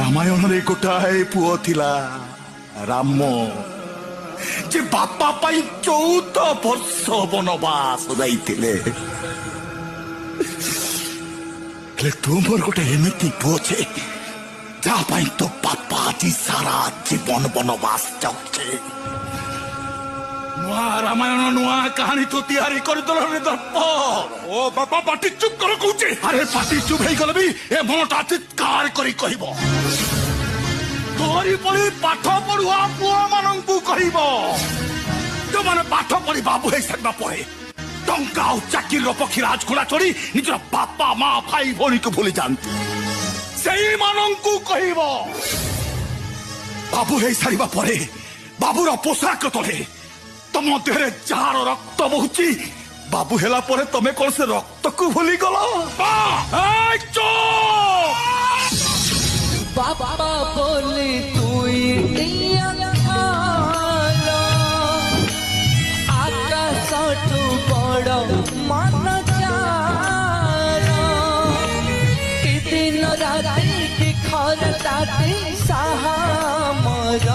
रामायण रे गोटाए पुओ थिला राम जे बापा पाई 14 वर्ष वनवास जाइतिले तुमर गोटे एमती पुओ छे जहाँ पाई तो बापा जी सारा जीवन वनवास जाउछे नुआ रामायण नुआ कहानी तो तैयारी कर दलने दर्प ओ बापा पाटी चुप कर कहूचे अरे पाटी चुप हे गल भी ए मनटा चित्कार करी कहबो तोरी पड़ी पाठ पढ़ुआ पुआ मानंकु कहबो जो माने पाठ पढ़ी बाबू हे सकबा पड़े टंका और चाकिर पक्षी राजखोला छोड़ी निजर बापा माँ भाई भौणी को भूली जानती सेई मानंकु कहबो बाबू हे सारिबा पड़े बाबूर पोशाक तले तम देहरे जार रक्त बहुची बाबू हेला परे तमे कौन से रक्त को भूली गलो बाबा बोले तुई आकाशठू बड़ मन दिन राति खरताते साहा मर